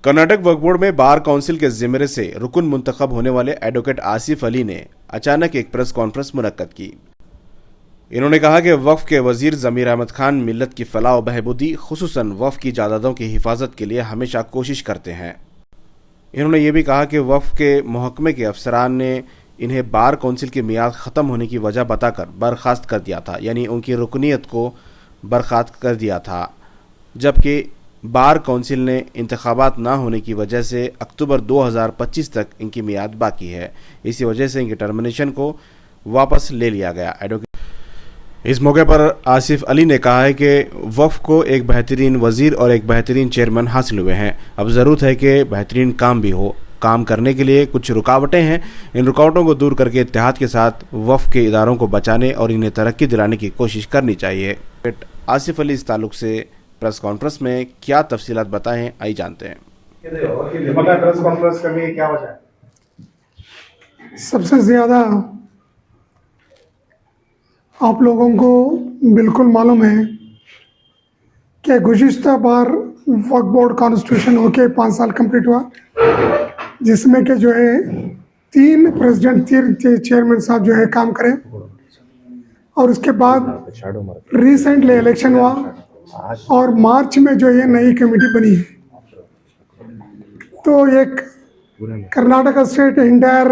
कर्नाटक वक्फ board में bar council के जिम्मे से रुकन मुंतखब होने वाले एडवोकेट आसिफ अली ने अचानक एक प्रेस कॉन्फ्रेंस मुनक्कद की। इन्होंने कहा कि वक्फ के वजीर ज़मीर अहमद खान मिल्लत की फलाह व बहबूदी खुसूसन वक्फ की जायदादों की हिफाजत के लिए हमेशा कोशिश करते हैं। इन्होंने ये भी कहा कि वक्फ के महकमे के अफसरान ने इन्हें बार काउंसिल की मियाद ख़त्म होने की वजह बताकर बर्खास्त कर दिया था, यानी उनकी रुकनीत को बर्खास्त कर दिया था, जबकि बार काउंसिल ने इंतखाबात ना होने की वजह से अक्टूबर 2025 तक इनकी मियाद बाकी है। इसी वजह से इनके टर्मिनेशन को वापस ले लिया गया। इस मौके पर आसिफ अली ने कहा है कि वक्फ को एक बेहतरीन वजीर और एक बेहतरीन चेयरमैन हासिल हुए हैं। अब ज़रूरत है कि बेहतरीन काम भी हो। काम करने के लिए कुछ रुकावटें हैं, इन रुकावटों को दूर करके इत्तेहाद के साथ वक्फ के इदारों को बचाने और इन्हें तरक्की दिलाने की कोशिश करनी चाहिए। आसिफ अली इस ताल्लुक से प्रेस कॉन्फ्रेंस में क्या तफसीलात बताएं, आइए जानते हैं। प्रेस कॉन्फ्रेंस करने की क्या वजह है? सबसे ज़्यादा आप लोगों को बिल्कुल मालूम है कि गुज़िश्ता बार वक्फ बोर्ड कॉन्स्टिट्यूशन होके 5 साल कंप्लीट हुआ, जिसमें कि जो है 3 प्रेसिडेंट 3 चेयरमैन साहब जो है काम करें, और उसके बाद रिसेंटली इलेक्शन हुआ और मार्च में जो ये नई कमेटी बनी है। तो एक कर्नाटका स्टेट इंटायर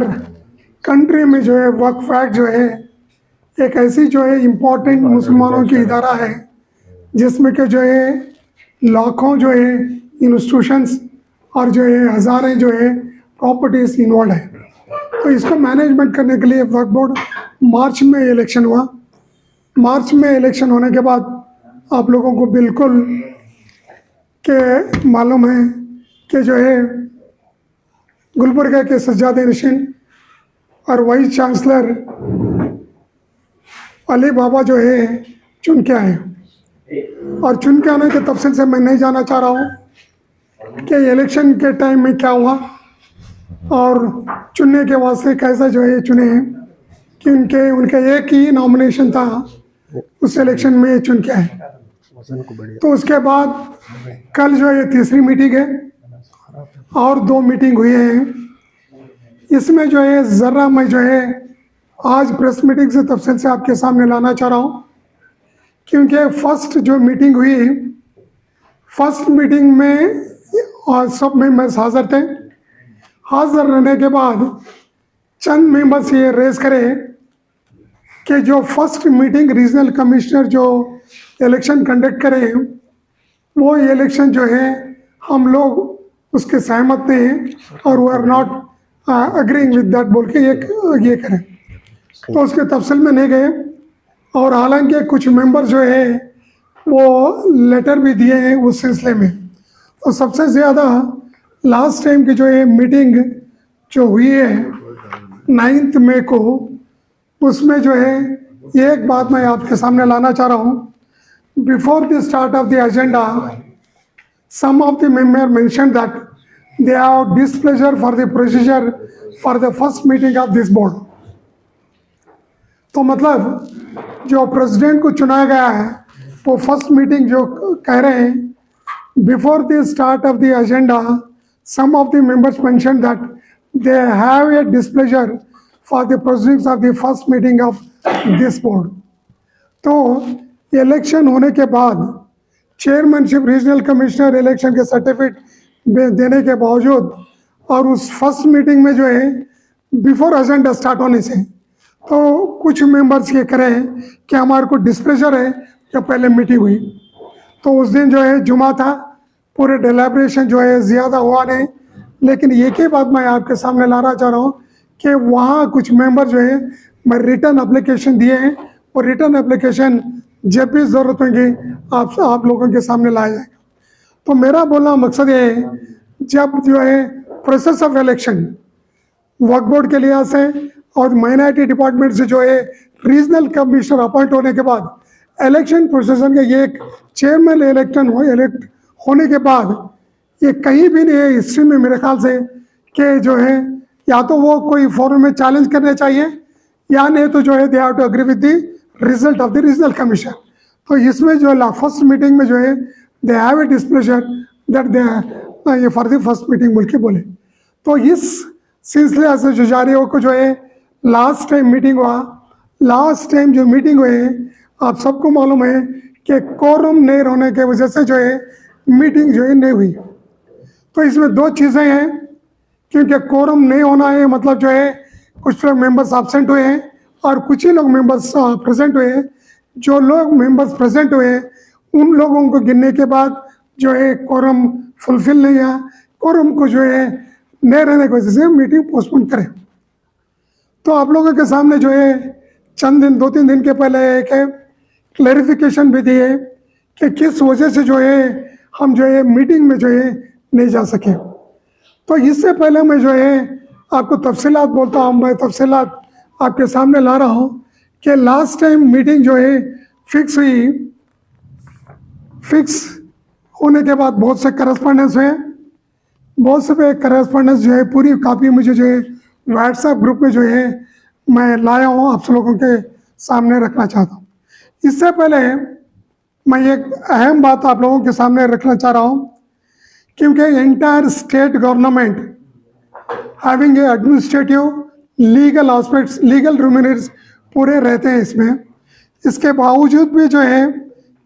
कंट्री में जो है वक्फ एक्ट जो है एक ऐसी जो है इम्पोर्टेंट मुसलमानों की इदारा है, जिसमें कि जो है लाखों जो है इंस्टीट्यूशंस और जो है हज़ारें जो है प्रॉपर्टीज़ इन्वॉल्व है। तो इसको मैनेजमेंट करने के लिए वक्फ बोर्ड मार्च में इलेक्शन हुआ। मार्च में इलेक्शन होने के बाद आप लोगों को बिल्कुल के मालूम है कि जो है गुलबर्गा के सज्जाद नशीन और वाइस चांसलर अली बाबा जो है चुन के आए, और चुन के आने के तफसील से मैं नहीं जाना चाह रहा हूँ कि इलेक्शन के टाइम में क्या हुआ और चुनने के वास्ते कैसा जो है चुने हैं, कि उनके एक ही नॉमिनेशन था, उस इलेक्शन में चुन के आए। तो उसके बाद कल जो है तीसरी मीटिंग है और 2 मीटिंग हुई हैं। इसमें जो है ज़रा मैं जो है आज प्रेस मीटिंग से तफसील से आपके सामने लाना चाह रहा हूँ, क्योंकि फर्स्ट जो मीटिंग हुई, फर्स्ट मीटिंग में और सब मेंबर्स हाज़िर थे। हाज़िर रहने के बाद चंद मेंबर्स ये रेज करें कि जो फर्स्ट मीटिंग रीजनल कमिश्नर जो इलेक्शन कंडक्ट करें, वो इलेक्शन जो है हम लोग उसके सहमत नहीं हैं और we are not agreeing with that बोल के ये करें। तो उसके तफसील में नहीं गए, और हालांकि कुछ मेंबर जो है वो लेटर भी दिए हैं उस सिलसिले में। तो सबसे ज़्यादा लास्ट टाइम की जो है मीटिंग जो हुई है 9 मई को, उसमें जो है एक बात मैं आपके सामने लाना चाह रहा हूँ। Before the start of the agenda, some of the member mention that they have displeasure for the procedure for the first meeting of this board. तो मतलब जो प्रेसिडेंट को चुना गया है वो फर्स्ट मीटिंग जो कह रहे हैं, before the start of the agenda some of the members mention that they have a displeasure for the proceedings of the first meeting of this board. तो इलेक्शन होने के बाद चेयरमैनशिप रीजनल कमिश्नर इलेक्शन के certificate देने के बावजूद और उस फर्स्ट मीटिंग में जो है बिफोर एजेंडा स्टार्ट होने से, तो कुछ मेंबर्स ये करें कि हमारे को डिस्प्लेजर है जब पहले मीटिंग हुई। तो उस दिन जो है जुमा था, पूरे डेलिब्रेशन जो है ज़्यादा हुआ नहीं, लेकिन एक ही बात मैं आपके सामने लाना चाह रहा हूँ कि वहाँ कुछ मेंबर जो है मैं रिटर्न एप्लीकेशन दिए हैं, और रिटर्न एप्लीकेशन जब भी ज़रूरत होगी आप लोगों के सामने लाया जाएगा। तो मेरा बोलना मकसद ये है, जब जो है process of election Waqf board के लिहाज से और माइनॉरिटी डिपार्टमेंट से जो है रीजनल कमिश्नर अपॉइंट होने के बाद इलेक्शन प्रोसेसन का ये एक चेयरमैन इलेक्ट होने के बाद ये कहीं भी नहीं है हिस्ट्री में मेरे ख्याल से कि जो है या तो वो कोई फोरम में चैलेंज करने चाहिए, या नहीं तो जो है they have to agree with the result of the regional commission. तो इसमें जो फर्स्ट मीटिंग में जो है they have a displeasure that ये फॉर द फर्स्ट मीटिंग बोल के बोले। तो इस सिलसिले से जो जारी हो को जो है लास्ट टाइम मीटिंग हुआ, लास्ट टाइम जो मीटिंग हुई आप सबको मालूम है कि कोरम नहीं होने के वजह से जो है मीटिंग जो है नहीं हुई। तो इसमें दो चीज़ें हैं, क्योंकि कोरम नहीं होना है मतलब जो है कुछ लोग मेंबर्स एब्सेंट हुए हैं और कुछ ही लोग मेंबर्स प्रेजेंट हुए हैं। जो लोग मेंबर्स प्रेजेंट हुए उन लोगों को गिनने के बाद जो है कोरम फुलफिल नहीं हुआ, कोरम को जो है नहीं रहने की वजह से मीटिंग पोस्टपोन करें। तो आप लोगों के सामने जो है चंद दिन 2-3 दिन के पहले एक क्लैरिफिकेशन भी दिए कि किस वजह से जो है हम जो है मीटिंग में जो है नहीं जा सके। तो इससे पहले मैं जो है आपको तफसीलात बोलता हूँ, मैं तफसीलात आपके सामने ला रहा हूँ कि लास्ट टाइम मीटिंग जो है फिक्स हुई, फिक्स होने के बाद बहुत से करस्पॉन्डेंस हुए, बहुत से करस्पॉन्डेंस जो है पूरी कापी मुझे जो है व्हाट्सएप ग्रुप में जो है मैं लाया हूँ, आप सब लोगों के सामने रखना चाहता हूँ। इससे पहले मैं एक अहम बात आप लोगों के सामने रखना चाह रहा हूँ, क्योंकि entire state government having a administrative legal aspects, legal luminaries पूरे रहते हैं इसमें। इसके बावजूद भी जो है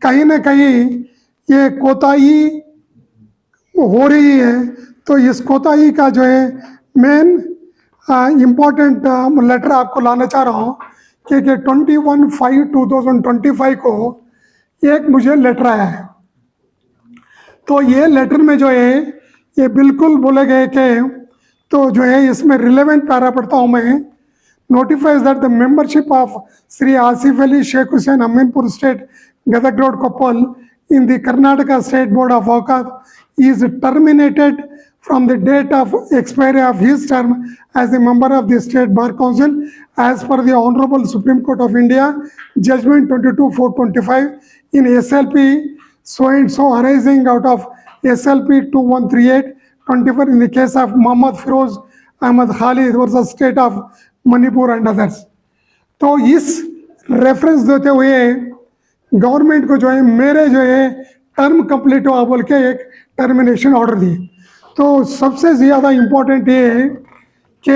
कहीं ना कहीं ये कोताही हो रही है। तो इस कोताही का जो है मेन इम्पॉर्टेंट लेटर आपको लाना चाह रहा हूँ, क्योंकि 21/5/2025 को एक मुझे लेटर आया है। तो ये लेटर में जो है ये बिल्कुल बोले गए कि तो जो है इसमें रिलेवेंट पैरा पढ़ता हूँ मैं। Notifies that the membership of Shri Asif Ali Shaikh Hussain Aminpur state Gadag road Koppal in the Karnataka State Board of Waqf is terminated from the date of expiry of his term as a member of the State Bar Council as per the Honorable Supreme Court of India Judgment 22/425 in SLP so and so arising out of SLP 2138/24 in the case of Muhammad Firoz Ahmad Khalid versus State of Manipur and others। तो इस reference देते हुए government को जो है मेरे जो है टर्म कंप्लीट हुआ बोल के एक टर्मिनेशन ऑर्डर दिए। तो सबसे ज़्यादा इम्पोर्टेंट ये है कि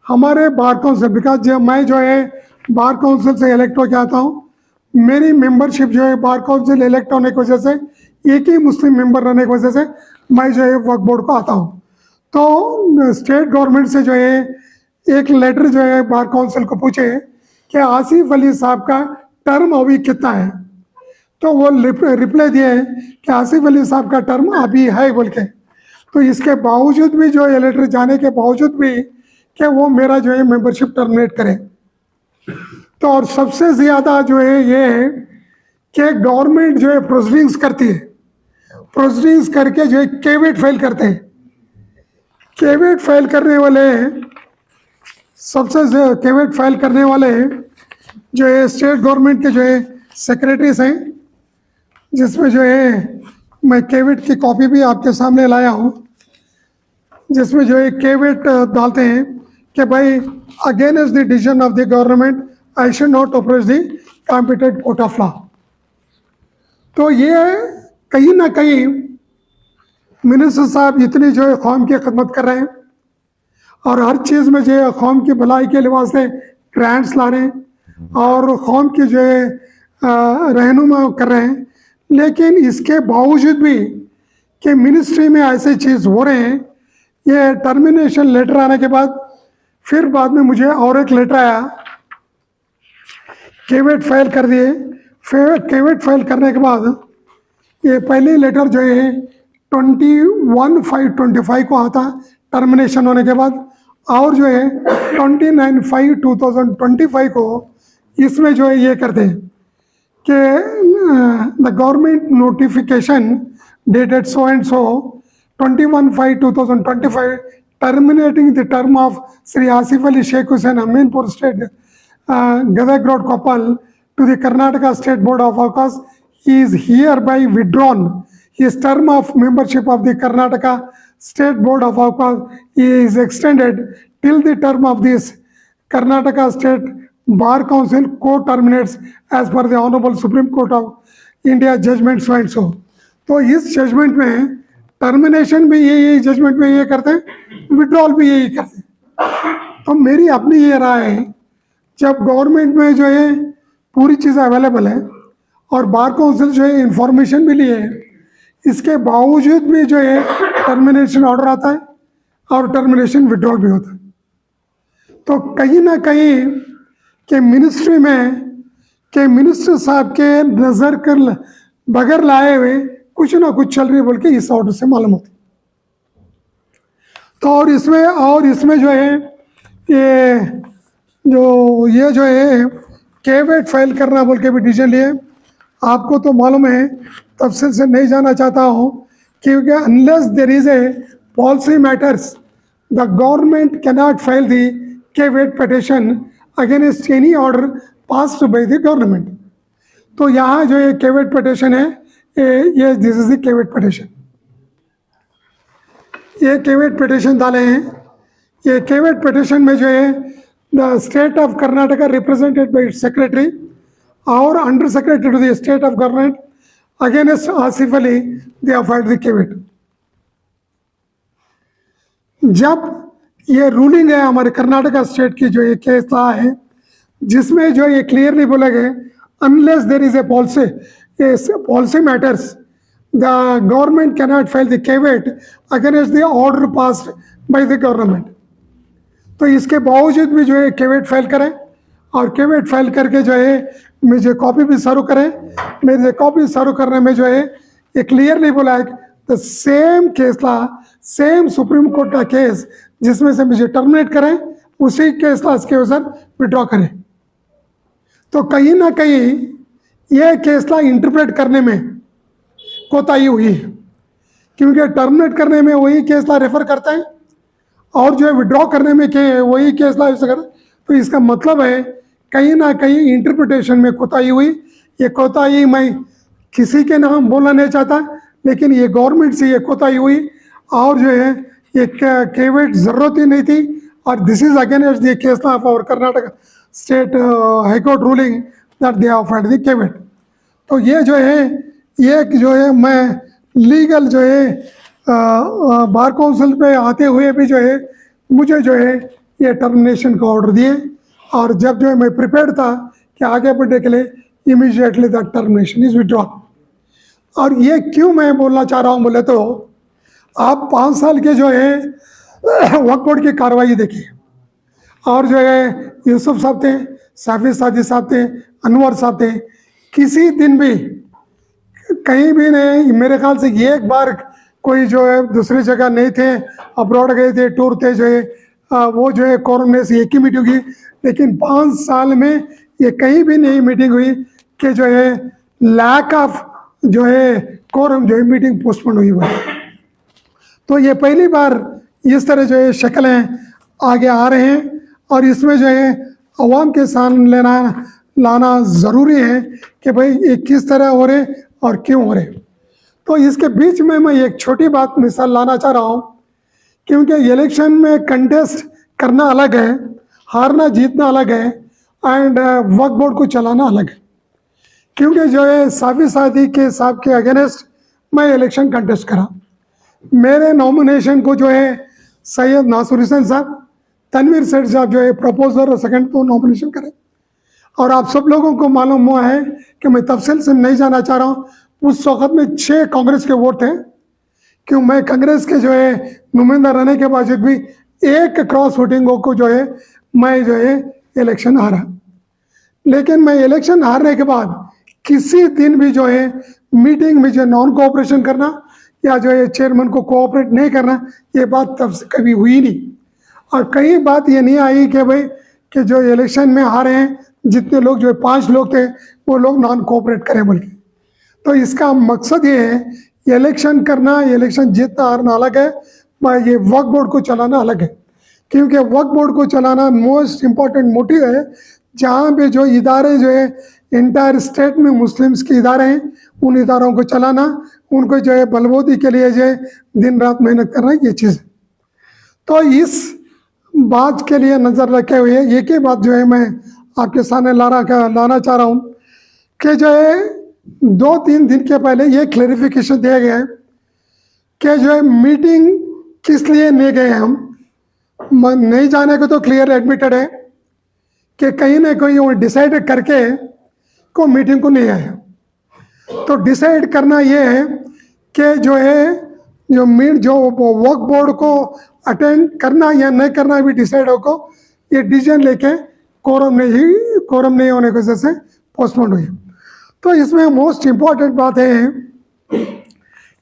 हमारे बार काउंसिल, बिकॉज जब मैं जो है बार काउंसिल से इलेक्ट होकर आता हूँ, मेरी मेंबरशिप जो है बार काउंसिल इलेक्ट होने की वजह से एक ही मुस्लिम मेंबर रहने की वजह से मैं जो है वक्फ बोर्ड को आता हूँ। तो स्टेट गवर्नमेंट से जो है एक लेटर जो है बार काउंसिल को पूछे कि आसिफ अली साहब का टर्म अभी कितना है। तो वो रिप्लाई दिए कि आसिफ अली साहब का टर्म अभी है बोल के। तो इसके बावजूद भी जो है लेटर जाने के बावजूद भी कि वो मेरा जो है मेंबरशिप टर्मिनेट करे। तो और सबसे ज़्यादा जो है ये है कि गवर्नमेंट जो है प्रोसीडिंग्स करती है, प्रोसीडिंग्स करके जो है केवेट फाइल करते हैं। केवेट फाइल करने वाले सबसे केवेट फाइल करने वाले जो है स्टेट गवर्नमेंट के जो है सेक्रेटरीज हैं, जिसमें जो है मैं केवेट की कॉपी भी आपके सामने लाया हूँ, जिसमें जो है केवेट डालते हैं कि भाई against the decision of the government I should not approach the competent court of law. तो ये कहीं ना कहीं मिनिस्टर साहब इतनी जो है कौम की खिदमत कर रहे हैं और हर चीज़ में जो है कौम की भलाई के लिहाज से ग्रांट्स ला रहे हैं और कौम की जो है रहनुमा कर रहे हैं, लेकिन इसके बावजूद भी कि मिनिस्ट्री में ऐसे चीज़ हो रहे हैं। ये टर्मिनेशन लेटर आने के बाद फिर बाद में मुझे और एक लेटर आया, केवेट फाइल कर दिए। फिर केवेट फाइल करने के बाद ये पहली लेटर जो है 21/5/25 को आता टर्मिनेशन होने के बाद, और जो है 29/5/2025 को इसमें जो है ये करते हैं कि the government notification dated so and so 21/5/2025 terminating the term of Sri Asif Ali Sheikh Hussain Aminpur State Gadag Road Koppal to the Karnataka State Board of Waqf is hereby withdrawn. His term of membership of the Karnataka State Board of Waqf is extended till the term of this Karnataka State Bar Council co-terminates as per the Honorable Supreme Court of India Judgment so and so। तो इस judgement में termination भी यही judgement में ये करते हैं, withdrawal भी यही करते हैं। तो मेरी अपनी ये राय है, जब गवर्नमेंट में जो है पूरी चीज़ें अवेलेबल है और बार काउंसिल जो है इंफॉर्मेशन भी लिए है, इसके बावजूद भी जो है टर्मिनेशन ऑर्डर आता है और टर्मिनेशन विड्रॉल भी होता है। तो कहीं ना कहीं के मिनिस्ट्री में के मिनिस्टर साहब के नज़र कर बगैर लाए हुए कुछ ना कुछ चल रही बोल के इस ऑर्डर से मालूम होती। तो और इसमें जो है ये जो है केवेट फाइल करना बोल के भी डिसीजन लिए। आपको तो मालूम है, तफसील से नहीं जाना चाहता हूँ, क्योंकि unless there is a policy matters the government cannot file the caveat petition against any order passed by the government. तो यहाँ जो ये केवेट पिटिशन है, ये this is the caveat petition. ये केवेट पिटिशन डाले हैं। ये केवेट पिटिशन में जो है the state of Karnataka represented by secretary और under secretary to the state of government against Asif Ali they have filed the caveat. जब ये रूलिंग है हमारे कर्नाटका स्टेट की, जो ये केस रहा है, जिसमें जो ये क्लियरली बोला गया, unless there is a policy matters the government cannot file the caveat against the order passed by the government. तो इसके बावजूद भी जो है केवेट फाइल करें और केवेट फाइल करके जो है मुझे कॉपी भी सर्व करें। मेरे कॉपी सर्व करने में जो है ये क्लियरली बोला है the same case law, same supreme court का केस जिसमें से मुझे टर्मिनेट करें, उसी केस ला के अनुसार विड्रॉ करें। तो कहीं ना कहीं ये केस ला इंटरप्रेट करने में कोताही हुई है, क्योंकि टर्मिनेट करने में वही केस ला रेफर करते हैं और जो है विड्रॉ करने में वही केस ला यूज करते। तो इसका मतलब है कहीं ना कहीं इंटरप्रिटेशन में कोताही हुई। ये कोताही मैं किसी के नाम बोलना नहीं चाहता, लेकिन ये गवर्नमेंट से ये कोताही हुई और जो है ये केवेट ज़रूरत ही नहीं थी। और this is against the case of our Karnataka state high court ruling that they have filed the caveat. तो ये जो है मैं लीगल जो है बार काउंसिल पे आते हुए भी जो है मुझे जो है ये टर्मिनेशन का ऑर्डर दिए, और जब जो है मैं प्रिपेयर्ड था कि आगे बढ़ने के लिए immediately that termination is withdraw. और ये क्यों मैं बोलना चाह रहा हूँ बोले तो, आप 5 साल के जो है वक्फ बोर्ड की कार्रवाई देखिए, और जो है यूसुफ साहब थे, साफी सादी साहब थे, अनवर साहब थे, किसी दिन भी कहीं भी नहीं, मेरे ख्याल से ये एक बार कोई जो है दूसरी जगह नहीं थे, अब्रॉड गए थे, टूर थे, जो है वो जो है कोरम में से एक ही मीटिंग हुई। लेकिन 5 साल में ये कहीं भी नहीं मीटिंग हुई कि जो है लैक ऑफ जो है कोरम जो है मीटिंग पोस्टपोन हुई हुई। तो ये पहली बार इस तरह जो है शक्लें आगे आ रहे हैं, और इसमें जो है अवाम के सामने लाना ज़रूरी है कि भाई ये किस तरह हो रहे और क्यों हो रहे। तो इसके बीच में मैं एक छोटी बात मिसाल लाना चाह रहा हूँ, क्योंकि इलेक्शन में कंटेस्ट करना अलग है, हारना जीतना अलग है, एंड वक्फ बोर्ड को चलाना अलग है। क्योंकि जो है साफी सादी के साहब के अगेंस्ट मैं इलेक्शन कंटेस्ट करा, मेरे नॉमिनेशन को जो है सैयद नासुर हुसैन साहब, तनवीर सेठ साहब जो है प्रपोजर और सेकंड तो नॉमिनेशन करें। और आप सब लोगों को मालूम हुआ है कि मैं तफसील से नहीं जाना चाह रहा हूँ, उस वक्त में 6 कांग्रेस के वोट थे, क्यों मैं कांग्रेस के जो है नुमाइंदा रहने के बावजूद भी एक क्रॉस वोटिंगों को जो है मैं जो है इलेक्शन हारा। लेकिन मैं इलेक्शन हारने के बाद किसी दिन भी जो है मीटिंग में जो नॉन कोऑपरेशन करना या जो है चेयरमैन को कोऑपरेट नहीं करना, ये बात तब से कभी हुई नहीं। और कई बात ये नहीं आई कि भाई कि जो इलेक्शन में हारे हैं जितने लोग जो है 5 लोग थे वो लोग नॉन कोऑपरेट करें बोल के। तो इसका मकसद ये है इलेक्शन करना, इलेक्शन जीतना हारना अलग है, ये वक्फ बोर्ड को चलाना अलग है। क्योंकि वक्फ बोर्ड को चलाना मोस्ट इम्पॉर्टेंट मोटिव है, जहाँ पे जो इदारे जो है इंटायर स्टेट में मुस्लिम्स के इदारे हैं, उन इदारों को चलाना, उनको जो है बलबूती के लिए जो है दिन रात मेहनत करना, ये चीज़। तो इस बात के लिए नज़र रखे हुए एक ही बात जो है मैं आपके सामने लाना चाह रहा हूँ कि जो है 2-3 दिन के पहले ये क्लैरिफिकेशन दिया गया है कि जो है मीटिंग किस लिए नहीं गए हम नहीं जाने को तो क्लियर एडमिटेड है कि कहीं ना कहीं वो डिसाइड करके को मीटिंग को नहीं आए। तो डिसाइड करना ये है कि जो है जो वर्क बोर्ड को अटेंड करना या नहीं करना भी डिसाइड हो ये डिसीजन लेके कोरम नहीं होने की वजह से पोस्टपोन हुई। तो इसमें मोस्ट इम्पॉर्टेंट बात है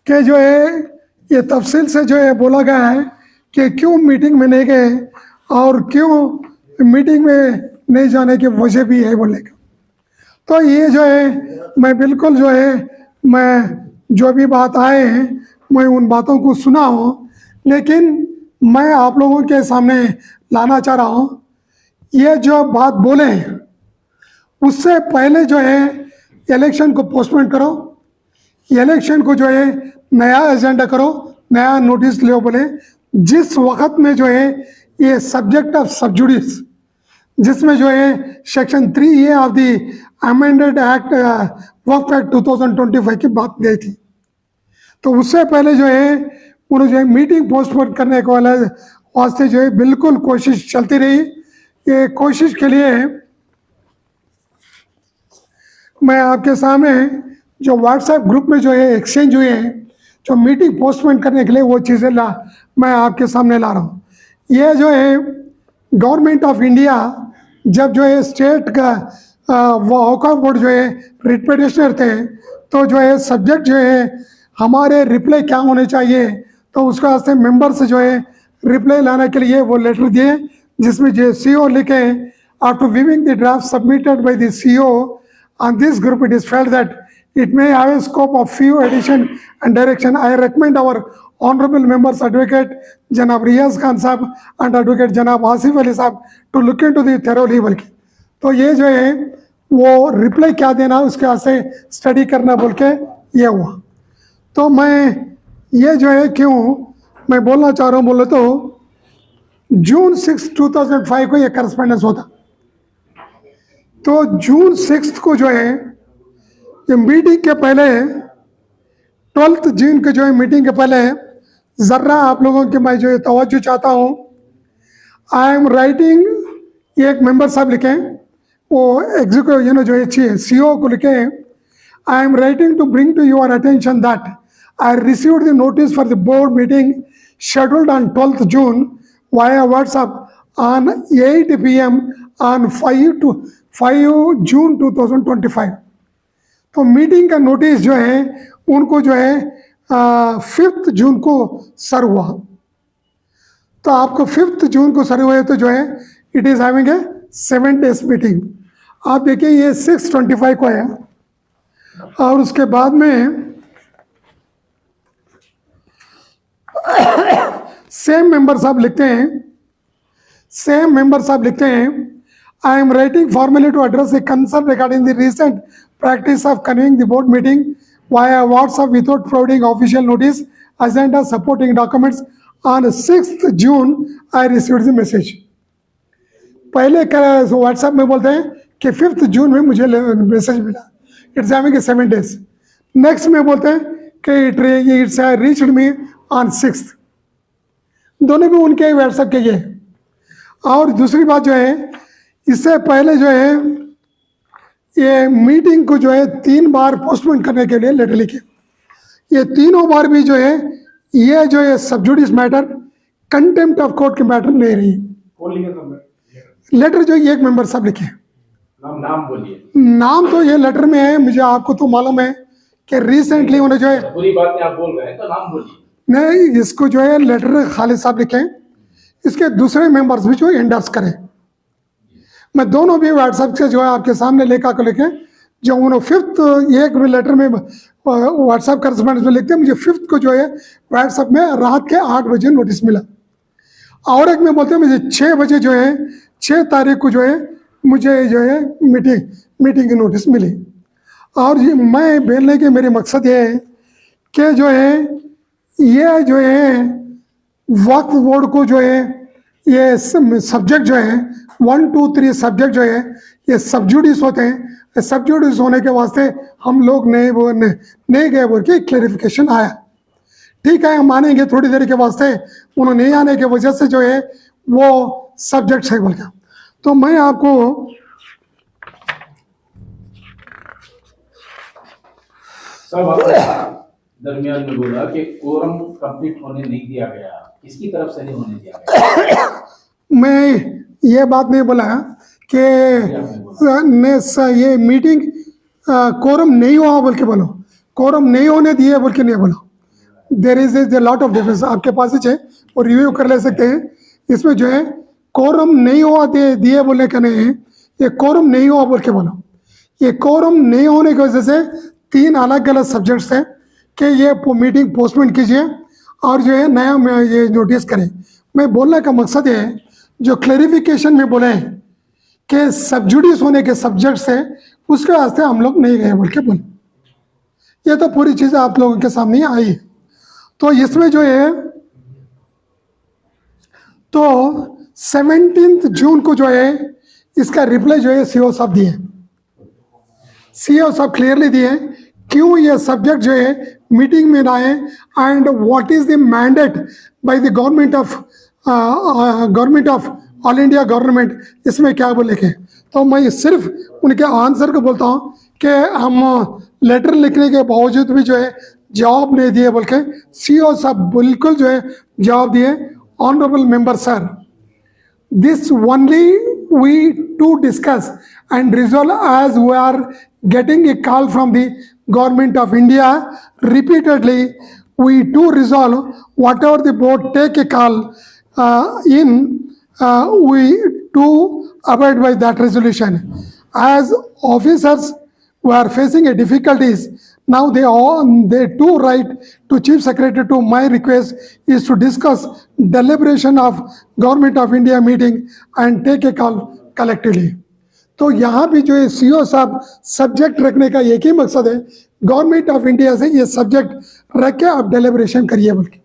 कि जो है ये तफसील से जो है बोला गया है कि क्यों मीटिंग में नहीं गए और क्यों मीटिंग में नहीं जाने की वजह भी है बोलने का। तो ये जो है मैं बिल्कुल जो है मैं जो भी बात आए हैं मैं उन बातों को सुना हूँ, लेकिन मैं आप लोगों के सामने लाना चाह रहा हूँ ये जो बात बोले हैं उससे पहले जो है इलेक्शन को पोस्टपोन करो, इलेक्शन को जो है नया एजेंडा करो, नया नोटिस ले बोले। जिस वक्त में जो है ये सब्जेक्ट ऑफ सब्जुडिस जिसमें जो है section 3A of the amended act Waqf act 2025 की बात गई थी, तो उससे पहले जो है उन्होंने जो है मीटिंग पोस्टपोन करने के वास्ते जो है बिल्कुल कोशिश चलती रही। ये कोशिश के लिए मैं आपके सामने जो व्हाट्सएप ग्रुप में जो है एक्सचेंज हुए हैं जो मीटिंग पोस्टपोन करने के लिए वो चीज़ें मैं आपके सामने ला रहा हूँ। ये जो है गवर्नमेंट ऑफ इंडिया जब जो है स्टेट का वक़्फ़ बोर्ड जो है रिट पिटिशनर थे तो जो है सब्जेक्ट जो है हमारे रिप्लाई क्या होने चाहिए तो उसका वास्ते मेंबर से जो है रिप्लाई लाने के लिए वो लेटर दिए जिसमें जो CEO लिखे after viewing the draft submitted by the CEO on this group it is felt that it may have a scope of few addition and direction. I recommend our honorable members advocate Janab Riyaz Khan साहब and advocate Janab Asif Ali साहब to look into the thoroughly work। तो ये जो है वो reply क्या देना उसके वास्ते स्टडी करना बोल के ये हुआ। तो मैं ये जो है क्यों मैं बोलना चाह रहा हूँ बोले तो जून 6, 2005 को ये करस्पेंडेंस होता, तो जून 6 को जो है ये मीटिंग के पहले 12 जून के जो है मीटिंग के पहले ज़रा आप लोगों के मैं जो है तवज्जो चाहता हूँ। आई एम राइटिंग एक मेंबर साहब लिखे वो एग्जीक्यूटिव जो है CEO को लिखे I am writing to bring to your attention that I received the notice for the board meeting scheduled on 12th June via WhatsApp on 8 PM on 5 June 2025। तो meeting का notice जो है उनको जो है 5 जून को सर हुआ। तो आपको 5 जून को सर हुए तो जो है it is having a 7 days meeting. आप देखिए ये 6/25 को है और उसके बाद में सेम मेंबर साहब लिखते हैं I am writing formally to address a concern regarding the recent practice of convening the board meeting via WhatsApp without providing official notice agenda supporting documents on 6 June I received the message. पहले WhatsApp में बोलते हैं कि 5 जून में मुझे message मिला, it's having a 7 days। Next में बोलते हैं कि इट्स रीच्ड मी ऑन 6। दोनों भी उनके व्हाट्सएप के ये। और दूसरी बात जो है इससे पहले जो है ये मीटिंग को जो है 3 बार पोस्टपोन करने के लिए लेटर लिखे। ये तीनों बार भी जो है ये जो है sub judice matter contempt of court के मैटर नहीं रही। कौन लिखा लेटर जो एक मेंबर साहब लिखे। नाम बोलिए। नाम तो ये लेटर में है, मुझे आपको तो मालूम है कि रिसेंटली उन्हें जो है पूरी बात में आप बोल रहे हैं तो नाम बोलिए। नहीं, इसको जो है लेटर खालिद साहब लिखे, इसके दूसरे मेंबर्स भी जो एंडर्स करें। मैं दोनों भी व्हाट्सएप से जो है आपके सामने लेखा को लिखे जो उन्होंने 5th एक लेटर में व्हाट्सएप करस्पॉन्डेंस में लिखते हैं मुझे 5th को जो है व्हाट्सएप में रात के 8 बजे नोटिस मिला। और एक में बोलते हैं मुझे 6 बजे जो है 6 तारीख को जो है मुझे जो है मीटिंग की नोटिस मिली। और ये मैं बोलने के मेरे मकसद ये है कि जो है ये जो है वक्फ बोर्ड को जो है ये सब्जेक्ट जो है 1, 2, 3 सब्जेक्ट जो है ये सब्जुडिस होते हैं। सब्जुडिस होने के वास्ते हम लोग नहीं गए बोल के क्लैरिफिकेशन आया। ठीक है, हम मानेंगे थोड़ी देर के वास्ते उन्होंने नहीं आने की वजह से जो है वो सब्जेक्ट है बोल के। तो मैं आपको सब आपने दरमियान में बोला कि कोरम कंप्लीट होने नहीं दिया गया, किसकी तरफ से नहीं होने दिया गया? मैं ये बात नहीं बोला कि ये मीटिंग कोरम नहीं हुआ बोल के बोलो, कोरम नहीं होने दिए बोल के नहीं बोलो। There is a lot of difference, आपके पास ही है और रिव्यू कर ले सकते हैं। इसमें जो है कोरम नहीं हुआ दिए बोलने का नहीं है, ये कोरम नहीं हुआ बोल के बोलो। ये कोरम नहीं होने की वजह से 3 अलग अलग सब्जेक्ट्स हैं कि ये मीटिंग पोस्टपोन कीजिए और जो है नया ये नोटिस करें। मैं बोलने का मकसद है जो क्लैरिफिकेशन में बोले कि सब्जुडिस होने के सब्जेक्ट्स है उसके वास्ते हम लोग नहीं गए बोल के बोले। ये तो पूरी चीज़ आप लोगों के सामने आई है। तो इसमें जो है तो 17 जून को जो है इसका रिप्लाई जो है सीओ साहब दिए, सीओ साहब क्लियरली दिए क्यों ये सब्जेक्ट जो है मीटिंग में ना आए and what is the mandate bye the government of all India government, इसमें क्या बोले के। तो मैं सिर्फ उनके आंसर को बोलता हूँ कि हम लेटर लिखने के बावजूद भी जो है जवाब नहीं दिए बोल के सीओ साहब बिल्कुल जो है जवाब दिए। Honourable member sir, this only we to discuss and resolve as we are getting a call from the government of India repeatedly. We do resolve whatever the board take a call we do abide by that resolution. As officers who are facing a difficulties, now they too write to Chief Secretary to my request is to discuss deliberation of Government of India meeting and take a call collectively. तो यहाँ भी जो है CO साहब subject रखने का एक ही मकसद है, गवर्नमेंट ऑफ इंडिया से ये सब्जेक्ट रख के आप डेलिब्रेशन करिए बोल के।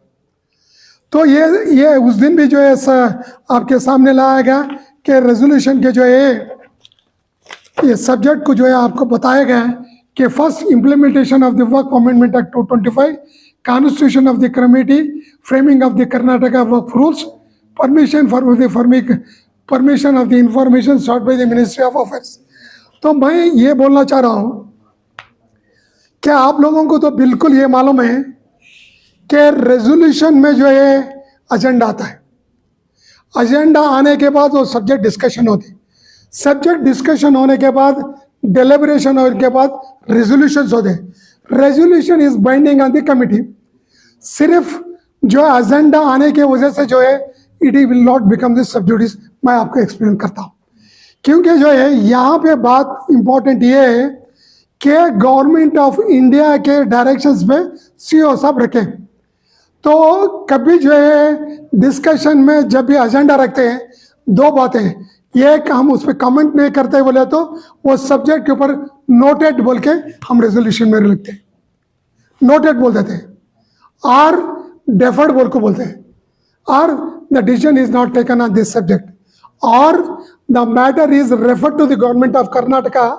तो ये उस दिन भी जो है आपके सामने लाया गया कि रेजोल्यूशन के जो है ये सब्जेक्ट को जो है आपको बताया गया है कि first implementation of the work amendment act 225, constitution of the committee, framing of the Karnataka work rules, permission for the permission of the information sought by the ministry of affairs. तो मैं ये बोलना चाह रहा हूँ कि आप लोगों को तो बिल्कुल ये मालूम है कि रेजोल्यूशन में जो है एजेंडा आता है, एजेंडा आने के बाद वो सब्जेक्ट डिस्कशन होती है, सब्जेक्ट डिस्कशन होने के बाद डेलिब्रेशन होने के बाद रेजोल्यूशन होते हैं। Resolution is binding on the committee. सिर्फ जो एजेंडा आने की वजह से जो है it will not become the sub judice. मैं आपको एक्सप्लेन करता हूँ क्योंकि जो है यहाँ पे बात इंपॉर्टेंट ये है कि गवर्नमेंट ऑफ इंडिया के डायरेक्शंस में सीओ साहब रखें। तो कभी जो है डिस्कशन में जब भी एजेंडा रखते हैं दो बातें, एक हम उस पर कमेंट नहीं करते बोले तो वो सब्जेक्ट के ऊपर नोटेड बोल के हम रेजोल्यूशन में लिखते हैं, नोटेड बोल देते हैं, और डेफर्ड बोल को बोलते हैं, और the decision is not taken on this subject, और the matter is referred to the government of Karnataka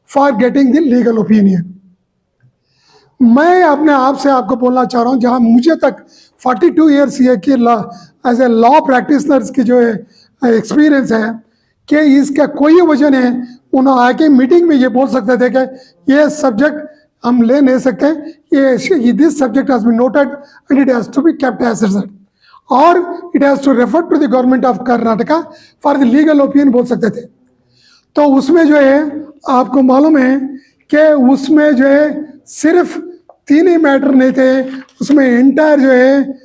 for getting the legal opinion. मैं अपने आप से आपको बोलना चाह रहा हूँ, जहाँ मुझे तक 42 ईयर्स ये कि एज ए लॉ प्रैक्टिशनर्स की जो है एक्सपीरियंस है कि इसका कोई वजह नहीं है। उन्होंने आके मीटिंग में ये बोल सकते थे कि ये सब्जेक्ट हम ले नहीं सकते, ये this subject has been noted and it has to be kept as result, और it has to refer to the government of Karnataka for the legal opinion बोल सकते थे। तो उसमें जो है आपको मालूम है कि उसमें जो है सिर्फ 3 ही मैटर नहीं थे, उसमें एंटायर जो है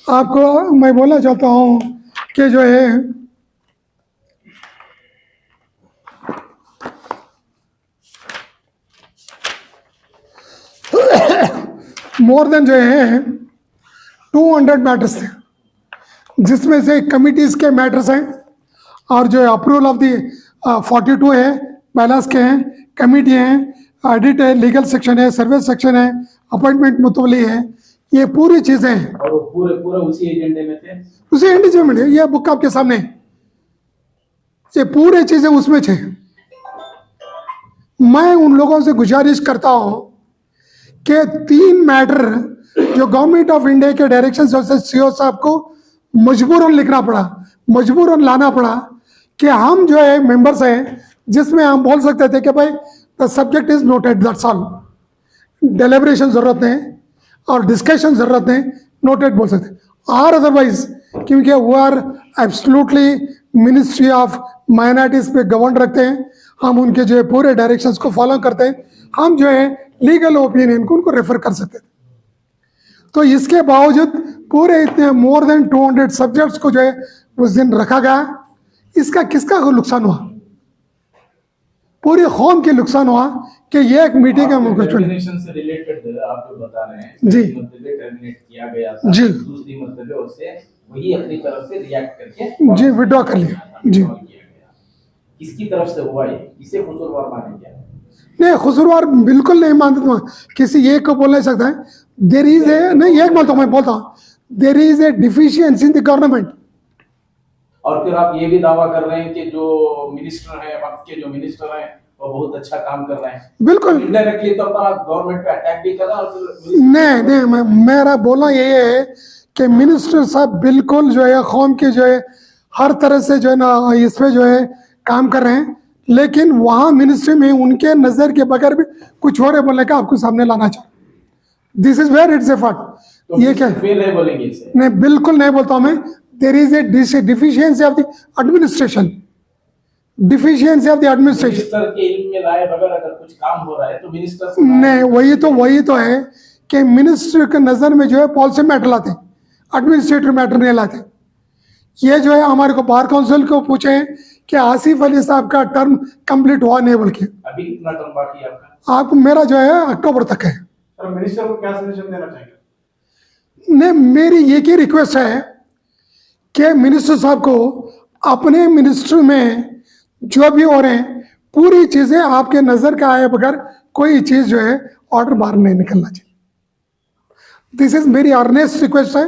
आपको मैं बोलना चाहता हूँ कि जो है मोर देन जो है 200 मैटर्स थे, जिसमें से कमिटीज के मैटर्स हैं और जो अप्रूवल ऑफ दी 42 है, बैलेंस के हैं, कमिटी हैं, ऑडिट है, लीगल सेक्शन है, सर्विस सेक्शन है, अपॉइंटमेंट मुतवली है, ये पूरी चीजें हैं। और वो पूरे उसी एजेंडे में थे, उसी एजेंडे में ये बुक आपके सामने, ये पूरी चीजें उसमें थे। मैं उन लोगों से गुजारिश करता हूं कि 3 मैटर जो गवर्नमेंट ऑफ इंडिया के डायरेक्शन से सीओ साहब को मजबूरन लिखना पड़ा, मजबूरन लाना पड़ा कि हम जो है मेंबर्स हैं जिसमें हम बोल सकते थे कि भाई the subject is noted, that's all, deliberation जरूरत नहीं और डिस्कशन जरूरत नहीं, नोटेड बोल सकते, और अदरवाइज क्योंकि वो are absolutely ministry of minorities पे गवर्न रखते हैं, हम उनके जो है पूरे डायरेक्शंस को फॉलो करते हैं, हम जो है लीगल ओपिनियन को उनको रेफर कर सकते थे। तो इसके बावजूद पूरे इतने मोर देन 200 सब्जेक्ट्स को जो है उस दिन रखा गया। इसका किसका नुकसान हुआ? पूरी कौम के नुकसान हुआ कि ये एक मीटिंग है टर्मिनेशन से रिलेटेड आप जो बता रहे हैं जी, टर्मिनेट किया गया था जी, दूसरी मतलब उससे वही अपनी तरफ से रिएक्ट करके जी विड्रॉ कर लिया जी। किसकी तरफ से हुआ ये? इसे कसूरवार माने क्या? नहीं, कसूरवार बिल्कुल नहीं मानता हूँ, किसी एक को बोल नहीं सकता है। देर इज ए, नहीं एक बोलता हूँ, मैं बोलता हूँ there is a deficiency in the government. और फिर आप ये भी दावा कर रहे हैं कि जो मिनिस्टर हैं, वक्त के जो मिनिस्टर हैं वो बहुत अच्छा काम कर रहे हैं। बिल्कुल इनडायरेक्टली तो पर आप गवर्नमेंट पे अटैक भी कर रहे हैं और फिर नहीं, मेरा बोलना ये है कि मिनिस्टर साहब बिल्कुल जो है कौम के जो है हर तरह से जो है ना इस पे जो है काम कर रहे हैं, लेकिन वहाँ मिनिस्ट्री में उनके नज़र के बगैर भी कुछ और है बोलने का आपको सामने लाना चाहिए। This is where it's a fault. तो ये क्या फेल है बोलेंगे इसे? नहीं, बिल्कुल नहीं बोलता हूँ मैं। There is a deficiency of the administration, deficiency of the administration. Minister के इल्म में लाए बगैर अगर कुछ काम हो रहा है तो मिनिस्टर से नहीं, वही तो है कि मिनिस्टर के नज़र में जो है पॉलिसी मैटर लाते, एडमिनिस्ट्रेटिव मैटर नहीं लाते। ये जो है हमारे को बार काउंसिल को पूछे कि आसिफ अली साहब का टर्म कंप्लीट हुआ नहीं बोल के। अभी कितना टर्म बाकी है आपका? आपको मेरा जो है अक्टूबर तक है। सर मिनिस्टर को क्या सजेशन देना चाहिए? नहीं, मेरी एक ही रिक्वेस्ट है कि मिनिस्टर साहब को अपने मिनिस्ट्री में जो भी हो रहे हैं पूरी चीज़ें आपके नज़र का आए बगैर कोई चीज़ जो है ऑर्डर बाहर नहीं निकलना चाहिए। दिस इज़ मेरी अर्नेस्ट रिक्वेस्ट है,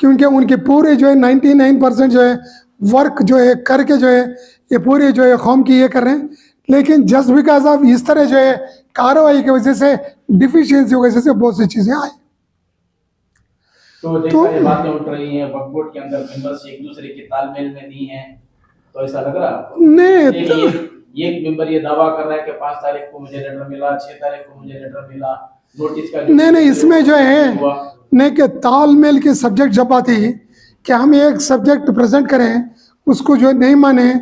क्योंकि उनके पूरे जो है 99% जो है वर्क जो है करके जो है ये पूरे जो है कौम की ये कर रहे हैं, लेकिन जस्ट बिकॉज ऑफ इस तरह जो है कार्रवाई की वजह से डिफिशियंसी की वजह से बहुत सी चीज़ें आई। तो जैसा ये बातें उठ रही हैं वक्फ बोर्ड के अंदर मेंबर्स एक दूसरे के तालमेल में नहीं है, तो ऐसा लग रहा है आपको? नहीं, एक मेंबर ये दावा कर रहा है कि 5 तारीख को मुझे लेटर मिला, 6 तारीख को मुझे लेटर मिला, नोटिस का नहीं, इसमें जो है नहीं कि तालमेल की सब्जेक्ट जब आती है कि हम एक सब्जेक्ट प्रेजेंट करें उसको जो नहीं माने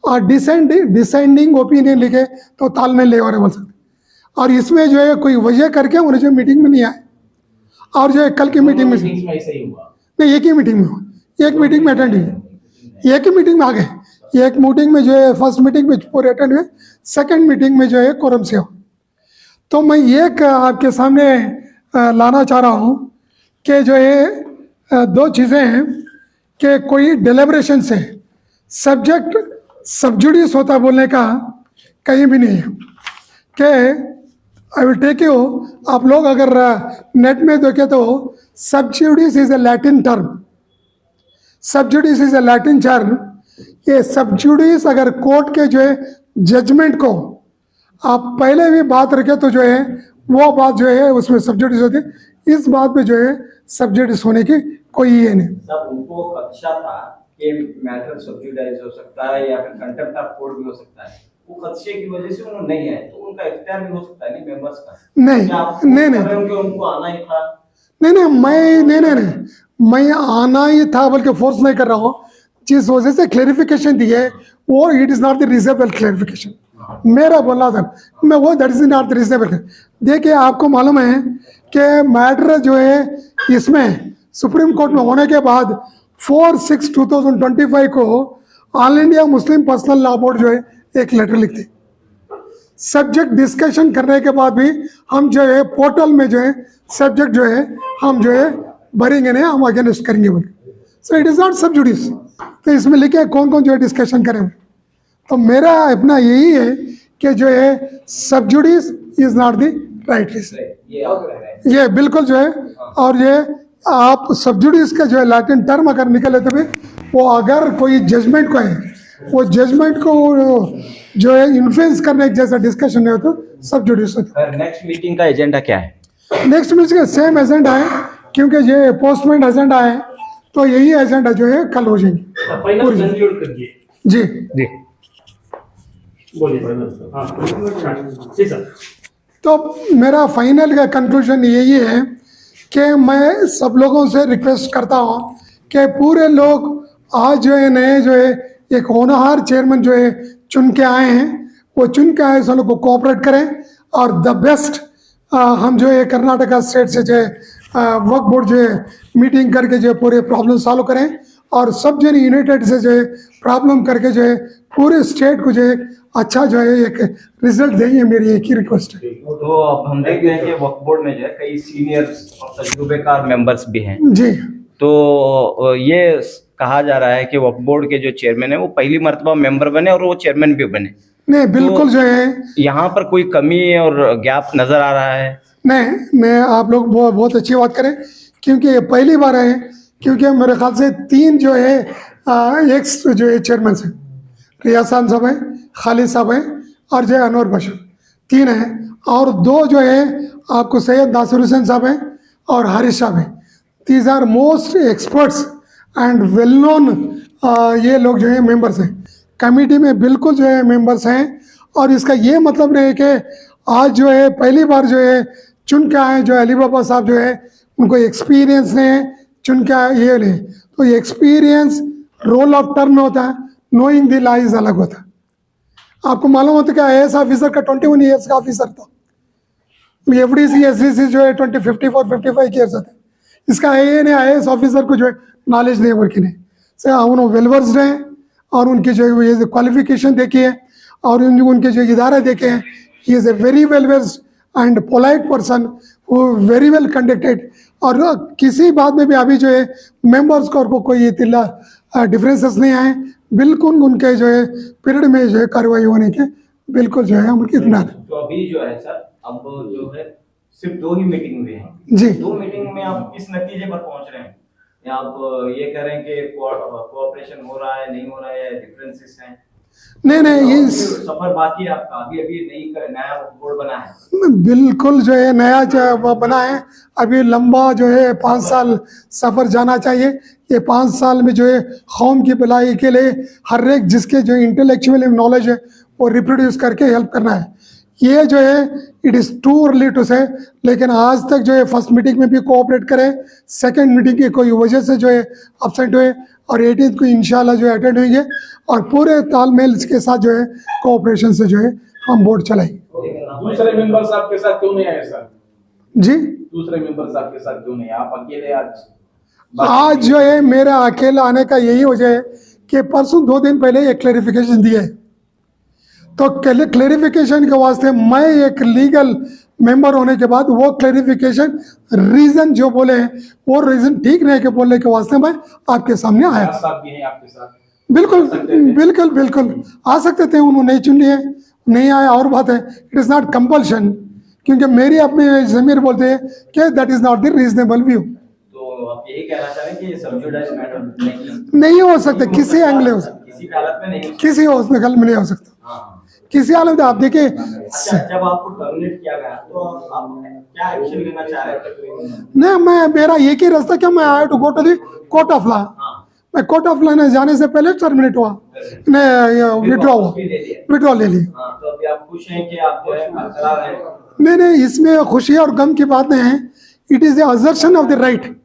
और डिसेंडिंग ओपिनियन लिखे तो तालमेल ले और बोल सकते, और इसमें जो है कोई वजह करके उन्हें जो मीटिंग में नहीं आए, और जो है कल की मीटिंग में ऐसा ही हुआ नहीं, एक ही मीटिंग में हुआ, एक मीटिंग में अटेंड हुए, एक ही मीटिंग में आ गए, एक मीटिंग में जो है फर्स्ट मीटिंग में पूरे अटेंड हुए, सेकंड मीटिंग में जो है कोरम से हो। तो मैं ये आपके सामने लाना चाह रहा हूँ कि जो ये 2 चीज़ें हैं कि कोई डिलिब्रेशन से सब्जेक्ट सब्जुडिस होता बोलने का कहीं भी नहीं है कि आई विल टेक यू, आप लोग अगर नेट में देखें तो sub judice is a Latin term, sub judice is a Latin term. ये सब्जुडिस अगर कोर्ट के जो है जजमेंट को आप पहले भी बात रखें तो जो है वो बात जो है उसमें सब्जुडिस होती है, इस बात पे जो है सब्जुडिस होने की कोई ये नहीं। सब उनको खदशा था कि मैटर सब्जुडाइज हो सकता है या फिर कंटेम्प्ट ऑफ कोर्ट भी हो सकता है, वो खदशे की वजह से उन्होंने नहीं आए, तो उनका इख्तियार भी हो सकता है नहीं मेंबर्स का? नहीं, उनको आना ही था। मैं आना ही था बल्कि फोर्स नहीं कर रहा हूँ, जिस वजह से क्लैरिफिकेशन दी है वो it is not the reasonable clarification, मेरा बोलना था मैं वो दैट इज नॉट रिजनेबल। देखिए आपको मालूम है कि मैटर जो है इसमें सुप्रीम कोर्ट में होने के बाद 4/6/2025 को all India Muslim personal law board जो है एक लेटर लिखती, सब्जेक्ट डिस्कशन करने के बाद भी हम जो है पोर्टल में जो है सब्जेक्ट जो है हम जो है भरेंगे नहीं, हम अगेंस्ट करेंगे बोले, सो इट इज़ नॉट सब जुडिस। तो इसमें लिखे कौन कौन जो है डिस्कशन करें, तो मेरा अपना यही है कि जो है sub judice is not the right reason, ये बिल्कुल जो है। और ये आप सब जुडिस का जो है लैटिन टर्म अगर निकले तो भी वो अगर कोई जजमेंट को है वो जजमेंट को जो है इन्फ्लुएंस करने जैसा डिस्कशन नहीं हो तो सब जुडिस होता है। नेक्स्ट मीटिंग का एजेंडा क्या है? नेक्स्ट मीटिंग का सेम एजेंडा है, क्योंकि ये पोस्टमेंट एजेंडा है, तो यही एजेंडा जो है कल हो जाएंगे। फाइनल कंक्लूड करिए जी जी, बोलिए फाइनल। हाँ जी सर। तो मेरा फाइनल का कंक्लूजन यही है कि मैं सब लोगों से रिक्वेस्ट करता हूँ कि पूरे लोग आज जो है नए जो है एक होनहार चेयरमैन जो है चुन के आए हैं, वो चुन के आए सब लोग को कोऑपरेट करें और द बेस्ट हम जो है कर्नाटका स्टेट से जो है वक्फ बोर्ड जो है मीटिंग करके जो है पूरे प्रॉब्लम सॉल्व करें और सब जो है यूनाइटेड से जो है प्रॉब्लम करके जो है पूरे स्टेट को जो है अच्छा जो है एक रिजल्ट देंगे, मेरी एक ही रिक्वेस्ट है। तो अब हम देखते हैं कि वक्फ बोर्ड में जो है कई सीनियर और तजुर्बेकार मेंबर्स भी हैं, जी तो ये कहा जा रहा है कि वक्फ बोर्ड के जो चेयरमैन है वो पहली मर्तबा मेंबर बने और वो चेयरमैन भी बने। नहीं बिल्कुल जो है यहाँ पर कोई कमी और गैप नजर आ रहा है? नहीं, मैं आप लोग बहुत अच्छी बात करें, क्योंकि ये पहली बार है, क्योंकि मेरे ख्याल से 3 जो है एक्स जो है चेयरमैन हैं, रियाज साहब हैं, खालिद साहब हैं और जो है अनवर बशीर, 3 हैं, और 2 जो है आपको सैयद नासिर हुसैन साहब हैं और हारिस साहब हैं। These are most experts and well known, ये लोग जो है मेंबर्स हैं कमेटी में, बिल्कुल जो है मेंबर्स हैं। और इसका ये मतलब नहीं है कि आज जो है पहली बार जो है चुन के आए जो अली बाबा साहब जो है उनको एक्सपीरियंस नहीं है, चुन के आए ये नहीं, तो ये एक्सपीरियंस रोल ऑफ टर्म में होता है, नोइंग द लाइज अलग होता है। आपको मालूम होता है कि IAS ऑफिसर का 21 ईयर्स का ऑफिसर था, FDC SDC जो है 54-55 ईयर्स होते हैं, इसका AA ने IAS ऑफिसर को जो है नॉलेज नहीं वर्किंग है से उन्होंने वेलवर्स्ड हैं और उनकी जो है ये क्वालिफिकेशन देखी है और उनके जो इदारे देखे हैं, he is a very well based and polite person वो वेरी वेल कंडक्टेड, और किसी बात में भी अभी जो है मेंबर्स को कोई इतला डिफरेंसेस नहीं आए, बिल्कुल उनके जो है पीरियड में जो है कार्रवाई होने के बिल्कुल जो है हम इतना। तो अभी जो है सर, अब जो है सिर्फ 2 ही मीटिंग हुए हैं जी, 2 मीटिंग में आप किस नतीजे पर पहुंच रहे हैं? या आप ये कह रहे हैं कि कोऑपरेशन हो रहा है, नहीं हो रहा है, डिफरेंसेस हैं? नहीं ये सफर बाकी है आपका, अभी अभी नया बोर्ड बना है। बिल्कुल जो है नया जो बना है, अभी लंबा जो है 5 साल सफ़र जाना चाहिए। ये 5 साल में जो है कौम की भलाई के लिए हर एक जिसके जो इंटेलेक्चुअल नॉलेज है वो रिप्रोड्यूस करके हेल्प करना है। ये जो है it is too early to say, लेकिन आज तक जो है फर्स्ट मीटिंग में भी कोऑपरेट करें, सेकंड मीटिंग की कोई वजह से जो है अपसेंट हुए और 18th को इंशाल्लाह जो है अटेंड होंगे और पूरे तालमेल के साथ जो है कोऑपरेशन से जो है हम बोर्ड चलाएंगे। दूसरे मेंबर्स आपके साथ क्यों नहीं आए सर? जी, दूसरे मेंबर्स आपके साथ क्यों नहीं, आप अकेले आज जो है मेरा अकेला आने का यही वजह है कि परसों 2 दिन पहले एक क्लैरिफिकेशन दिया है, तो क्लैरिफिकेशन के वास्ते मैं एक लीगल मेंबर होने के बाद वो क्लैरिफिकेशन रीज़न जो बोले हैं वो रीज़न ठीक नहीं के बोलने के वास्ते मैं आपके सामने आया। साथ भी हैं आपके साथ? बिल्कुल बिल्कुल बिल्कुल आ सकते थे, उन्होंने नहीं चुन लिए, नहीं आया और बात है, इट इज़ नॉट कंपल्शन, क्योंकि मेरी अपनी ज़मीर बोलते हैं कि that is not the reasonable view. तो आप यही कहना चाह रहे हैं कि सब्जुडाइज मैटर नहीं हो सकता, किसी एंगल हो सकता, किसी हालत में नहीं, किसी हालत में नहीं हो सकता, किसी हालत में। आप देखिए जब आपको टर्मिनेट किया गया तो आप क्या एक्शन लेना चाह रहे थे? नहीं, मैं मेरा एक ही रास्ता क्या, मैं आया to go to the court of law, मैं कोर्ट ऑफ लॉ ने जाने से पहले टर्मिनेट हुआ, विड्रॉ ले ली। तो अभी आप खुश हैं कि आप जो है बरकरार हैं? नहीं, इसमें खुशी और गम की बात नहीं है, it is the assertion of the right.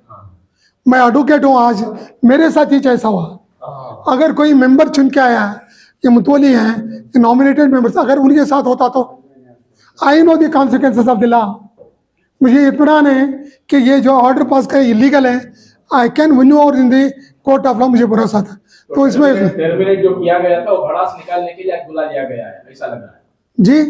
मैं एडवोकेट हूँ, आज मेरे साथ ही ऐसा हुआ। अगर कोई मेंबर चुन के आया है, ये मुतवली हैं, ये नॉमिनेटेड मेंबर्स, अगर उनके साथ होता तो I know the consequences of the law, मुझे इत्मीनान है कि ये जो ऑर्डर पास करे इलीगल है, I can win over in the court of law, मुझे भरोसा था। तो इसमें टर्मिनेट जो किया गया था वो भड़ास निकालने के लिए बुला लिया गया है, ऐसा लग रहा है जी,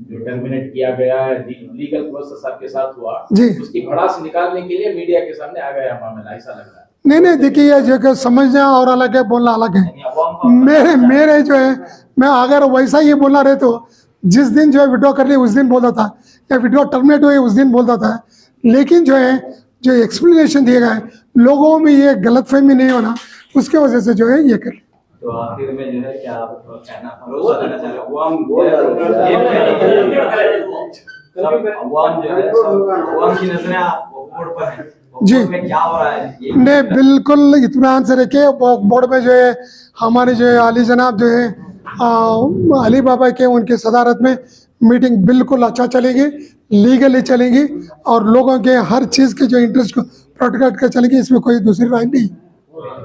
जो टर्मिनेट किया गया है लीगल प्रोसेस आपके साथ हुआ जी, उसकी भड़ास निकालने के लिए मीडिया के सामने आ गया मामला, ऐसा लग रहा है। नहीं देखिए, जो समझना और अलग है, बोलना अलग है। मेरे जो है, मैं अगर वैसा ही बोलना रहे तो जिस दिन जो है विड्रॉ कर लिए उस दिन बोलता था, या विड्रॉ टर्मिनेट हुए उस दिन बोलता था, लेकिन जो है जो एक्सप्लेनेशन दिए गए लोगों में ये गलतफहमी नहीं होना, उसके वजह से जो है ये कर। तो आखिर में जो है क्या आप कहना भरोसा देना चाह रहे हो? वो हम सब अवाम जो है सब अवाम की नजरें आप बोर्ड पर हैं। जी। बोर्ड में क्या हो रहा है ये ने बिल्कुल इत्मीनान से रखे। बोर्ड में जो है हमारे जो है अली जनाब जो है अली बाबा के उनकी सदारत में मीटिंग बिल्कुल अच्छा चलेगी, लीगली चलेगी और लोगों के हर चीज़ के जो इंटरेस्ट को प्रोटेक्ट कर चलेगी, इसमें कोई दूसरी राय नहीं।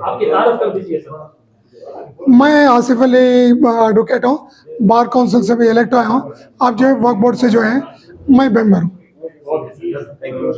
आपकी तारीफ कर दीजिए सर। मैं आसिफ अली एडवोकेट हूँ, बार काउंसिल से भी इलेक्ट आया हूँ। आप जो है वक्फ बोर्ड से जो है मैं मेंबर हूँ। Okay sir, thank you.